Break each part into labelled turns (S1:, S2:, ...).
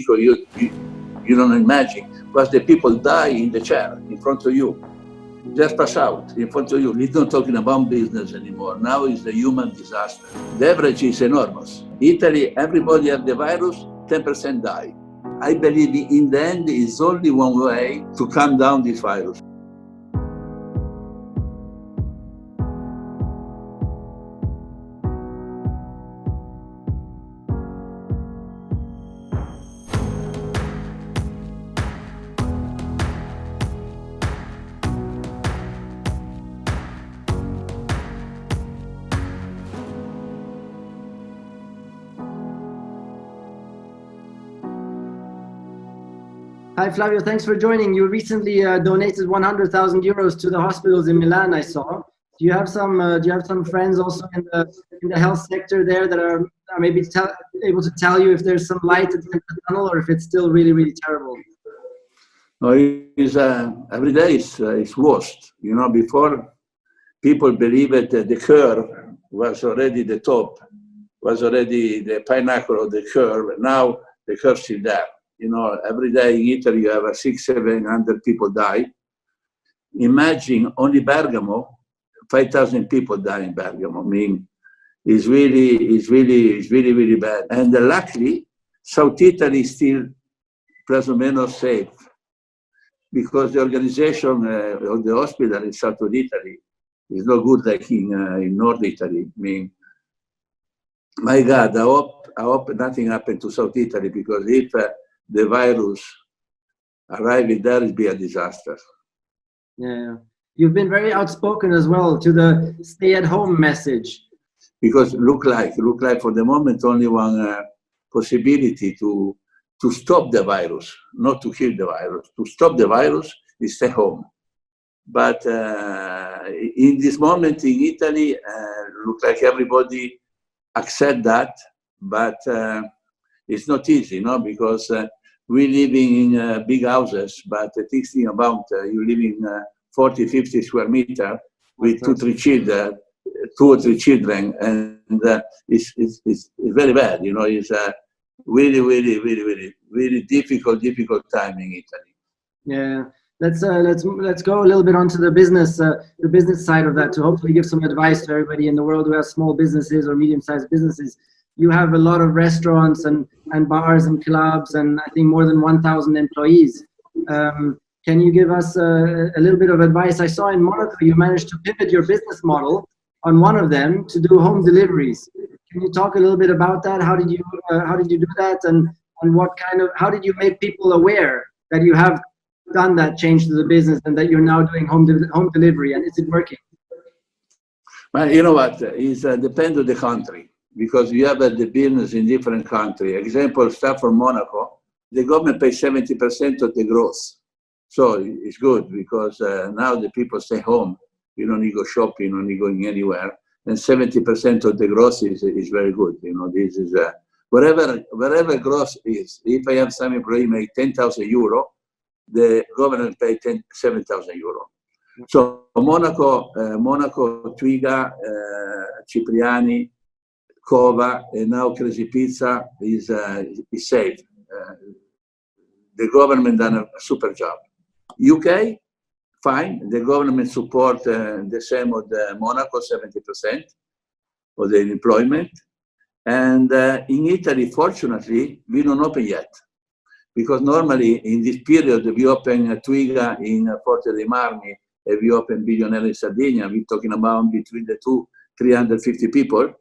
S1: Nico, you don't imagine, but the people die in the chair in front of you. Just pass out in front of you. We're not talking about business anymore. Now it's a human disaster. The average is enormous. Italy, everybody have the virus, 10% die. I believe in the end, it's only one way to calm down this virus.
S2: Hi Flavio, thanks for joining. You recently donated 100,000 euros to the hospitals in Milan, I saw. Do you have some friends also in the health sector there that are maybe able to tell you if there's some light at the end of the tunnel or if it's still really, really terrible?
S1: No, every day it's worst. You know, before people believed that the curve was already the top, was already the pinnacle of the curve. Now the curve is there. You know, every day in Italy you have 600-700 people die. Imagine only Bergamo, 5,000 people die in Bergamo. I mean, it's really bad. And luckily, South Italy is still plus or menos safe because the organization of the hospital in South Italy is not good like in North Italy. I mean, my God, I hope nothing happened to South Italy because if the virus arriving there, it'd be a disaster.
S2: Yeah, you've been very outspoken as well to the stay-at-home message.
S1: Because look like for the moment only one possibility to stop the virus, not to kill the virus. To stop the virus is stay home. But in this moment in Italy, look like everybody accept that, but it's not easy, no? Because we living in big houses, but thinking about you living 40, 50 square meter with 2 or 3 children, and it's very bad. You know, it's really difficult time in Italy.
S2: Yeah, let's go a little bit onto the business side of that to hopefully give some advice to everybody in the world who has small businesses or medium-sized businesses. You have a lot of restaurants and bars and clubs, and I think more than 1,000 employees. Can you give us a little bit of advice? I saw in Monaco you managed to pivot your business model on one of them to do home deliveries. Can you talk a little bit about that? How did you do that, and how did you make people aware that you have done that change to the business and that you're now doing home delivery, and is it working?
S1: Well, you know what? It depends on the country. Because you have the business in different countries. Example, start from Monaco, the government pays 70% of the gross. So it's good because now the people stay home. You don't need to go shopping, you don't need going anywhere. And 70% of the gross is very good. You know, this is, wherever gross is, if I have some employee make 10,000 euro, the government pay 7,000 euro. So Monaco, Twiga, Cipriani, Cova, and now Crazy Pizza is safe. The government done a super job. UK, fine. The government support the same of the Monaco, 70% of the employment. And in Italy, fortunately, we don't open yet. Because normally in this period, we open Twiga in Forte dei Marmi, and we open Billionaire in Sardinia. We're talking about between the two, 350 people.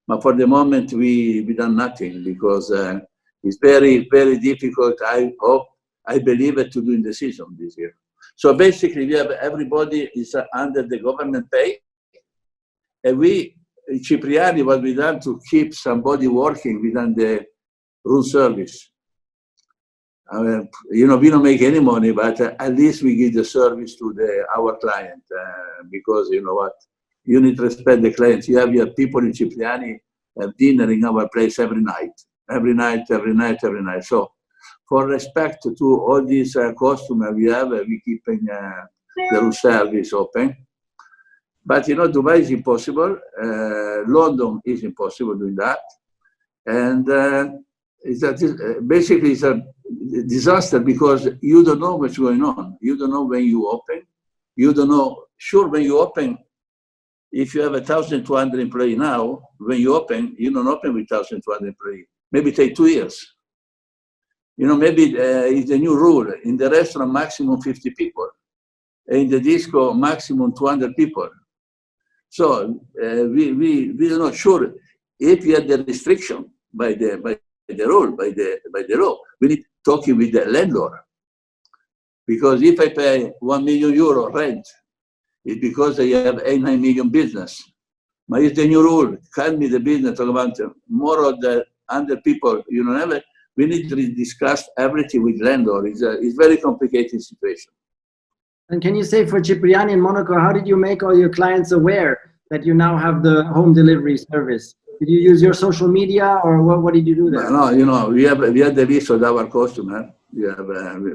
S1: But for the moment, we done nothing because it's very, very difficult. I believe it to do in the season this year. So basically, we have everybody is under the government pay, and we, Cipriani, what we done to keep somebody working, we done the room service. You know, we don't make any money, but at least we give the service to our client because you know what. You need to respect the clients. You have your people in Cipriani have dinner in our place every night. So, for respect to all these customers we have, we keeping the room service open. But you know, Dubai is impossible. London is impossible doing that. And basically it's a disaster because you don't know what's going on. You don't know when you open. You don't know. Sure, when you open, if you have 1,200 employees now, when you open, you don't open with 1,200 employees. Maybe it take 2 years. You know, maybe it's a new rule. In the restaurant, maximum 50 people. In the disco, maximum 200 people. So we are not sure if we had the restriction by the rule, by the law. We need talking with the landlord. Because if I pay €1 million rent, it's because I have 8-9 million business. But it's the new rule. Can't be the business talk about more of the 100 people. You know, we need to discuss everything with landlord. It's a very complicated situation.
S2: And can you say for Cipriani in Monaco, how did you make all your clients aware that you now have the home delivery service? Did you use your social media, or what did you do there?
S1: No, you know, we have the list of our customers. We have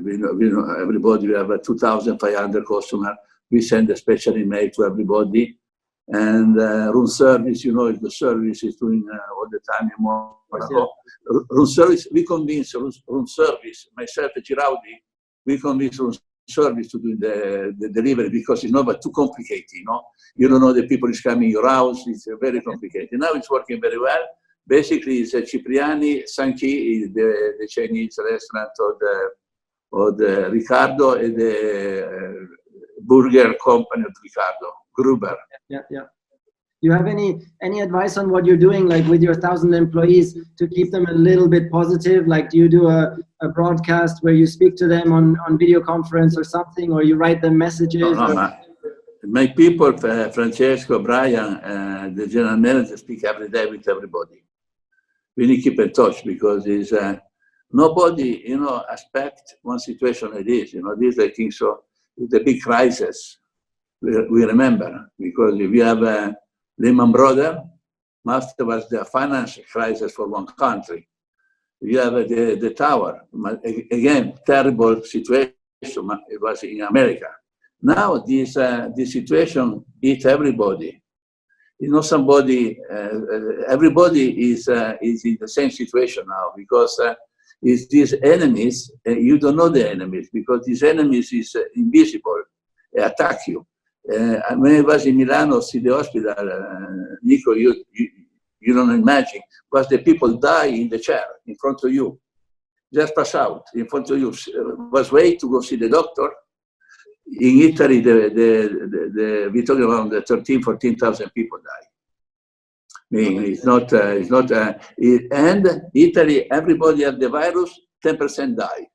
S1: we know everybody. We have 2,500 customers. We send a special email to everybody, and room service. You know, the service is doing all the time in Monaco. Yeah. Room service. We convince room service. Myself and Giraudi, we convince room service to do the delivery because it's not too complicated. You know, you don't know the people is coming your house. It's very complicated. Now it's working very well. Basically, it's a Cipriani Sanchi, is the Chinese restaurant of the Ricardo and the burger company of Ricardo Gruber.
S2: Yeah. Do you have any advice on what you're doing, like with your 1,000 employees, to keep them a little bit positive? Like, do you do a broadcast where you speak to them on video conference or something, or you write them messages?
S1: No. My people, Francesco, Brian, the general manager, speak every day with everybody. We need to keep in touch because it's, nobody, you know, expect one situation like this. You know, this, I think so, it's a big crisis. We remember, because we have Lehman Brothers, after was the financial crisis for one country. You have the tower, again, terrible situation, it was in America. Now this situation hit everybody. You know, everybody is in the same situation now because it's these enemies, you don't know the enemies because these enemies is invisible, they attack you. When I was in Milano, see the hospital, Nico, you don't imagine, because the people die in the chair in front of you, just pass out in front of you. Was wait to go see the doctor. In Italy, we're talking about the 13,000, 14,000 people die. I mean, it's not, and Italy, everybody has the virus, 10% die.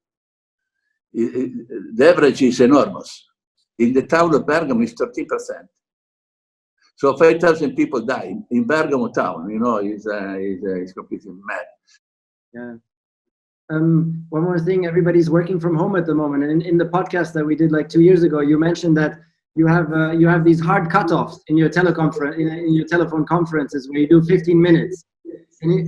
S1: The average is enormous. In the town of Bergamo, it's 13%. So 5,000 people die in Bergamo town. You know, it's completely mad.
S2: Yeah. One more thing, everybody's working from home at the moment. And in the podcast that we did like 2 years ago, you mentioned that you have these hard cutoffs in your teleconference, in your telephone conferences where you do 15 minutes.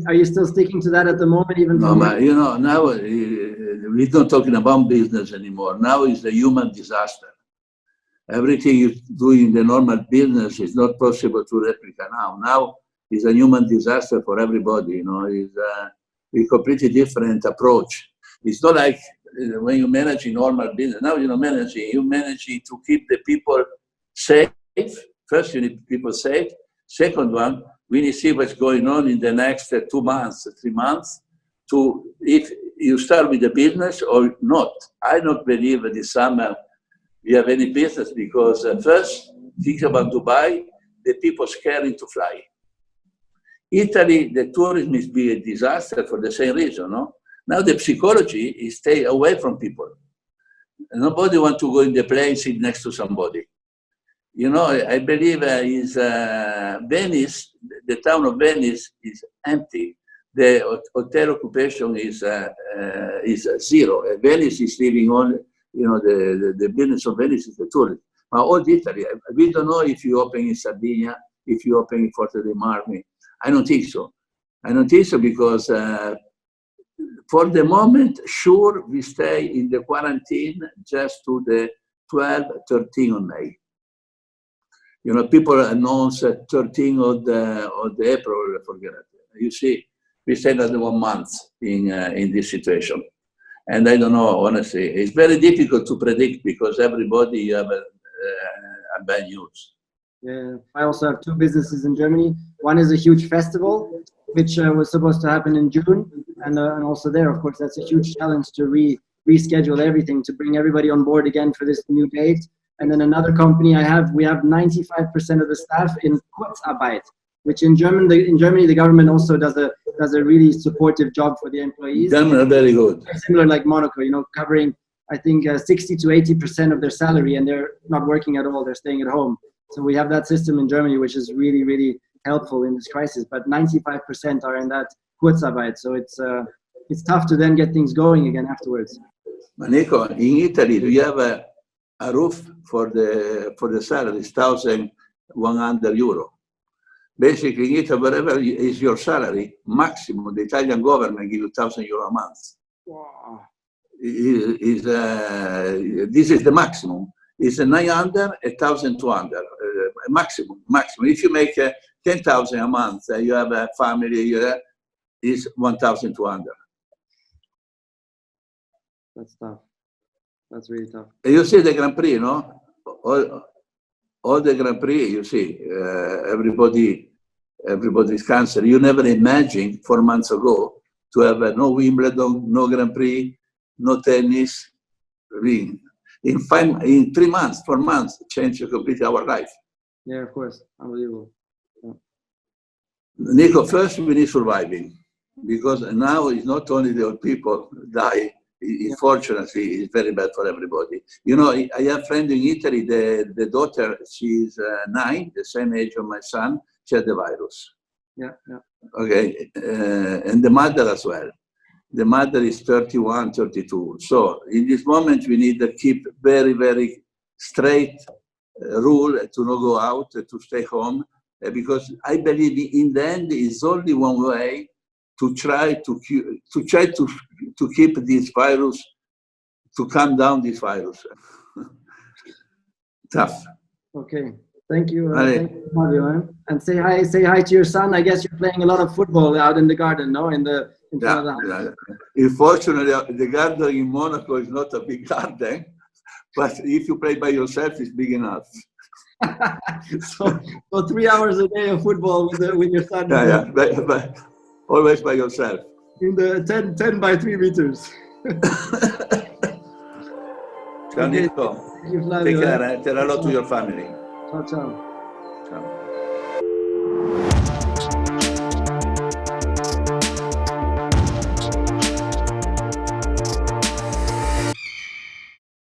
S2: Are you still sticking to that at the moment? Even
S1: no, but you know, now we're not talking about business anymore. Now it's a human disaster. Everything you do in the normal business is not possible to replicate now. Now it's a human disaster for everybody. You know, it's a completely different approach. It's not like when you manage in normal business. Now you're not managing. You're managing to keep the people safe. First, you need people safe. Second one, we need to see what's going on in the next 2 months, 3 months, to if you start with the business or not. I don't believe that this summer we have any business because first, think about Dubai, the people scared to fly. Italy, the tourism must be a disaster for the same reason, no? Now the psychology is stay away from people. Nobody wants to go in the plane, sit next to somebody. You know, I believe Venice, the town of Venice is empty. The hotel occupation is zero. Venice is living on, you know, the business of Venice is the tourism. But all Italy, we don't know if you open in Sardinia, if you open in Forte dei Marmi. I don't think so. I don't think so because for the moment, sure, we stay in the quarantine just to the 12, 13 of May. You know, people announce 13 of the April, forget it. You see, We stayed at 1 month in this situation. And I don't know, honestly, it's very difficult to predict because everybody you have a bad news.
S2: Yeah, I also have 2 businesses in Germany. One is a huge festival, which was supposed to happen in June. And also there, of course, that's a huge challenge to reschedule everything, to bring everybody on board again for this new date. And then another company we have 95% of the staff in Kurzarbeit, which in Germany, the government also does a really supportive job for the employees.
S1: Germany are very good.
S2: Similar like Monaco, covering, I think, 60 to 80% of their salary, and they're not working at all, they're staying at home. So we have that system in Germany, which is really, really helpful in this crisis, but 95% are in that Kurzarbeit. So it's tough to then get things going again afterwards.
S1: Nico, in Italy, do you have a roof for the salary? It's €1,100. Basically, in Italy, whatever is your salary, maximum, the Italian government gives you €1,000 a month.
S2: Wow.
S1: This is the maximum. It's 900, 1,200, maximum. If you make 10,000 a month, you have a family, is 1,200.
S2: That's tough. That's really tough.
S1: You see the Grand Prix, no? All the Grand Prix, you see, everybody's cancer. You never imagined 4 months ago to have no Wimbledon, no Grand Prix, no tennis. In 3 months, 4 months, changed completely our life.
S2: Yeah, of course, unbelievable. Yeah.
S1: Nico, first we need surviving, because now it's not only the old people die. Unfortunately, it's very bad for everybody. I have a friend in Italy, the daughter, she's 9, the same age of my son, she had the virus.
S2: Yeah.
S1: Okay, and the mother as well. The mother is 31, 32. So in this moment, we need to keep very, very straight rule to not go out, to stay home, because I believe in the end, it's only one way to try to keep this virus, to calm down this virus. Tough.
S2: Okay, thank you, Flavio. And say hi to your son. I guess you're playing a lot of football out in the garden, no? In front of the house.
S1: Yeah. Unfortunately, the garden in Monaco is not a big garden, but if you play by yourself, it's big enough.
S2: so 3 hours a day of football with your son.
S1: Yeah, but always by yourself.
S2: In the 10 by 3 meters.
S1: Ciao, Nico.
S2: Thank you, Flavio.
S1: Take care. Tell hello to your family.
S2: Ciao, ciao.
S1: Ciao.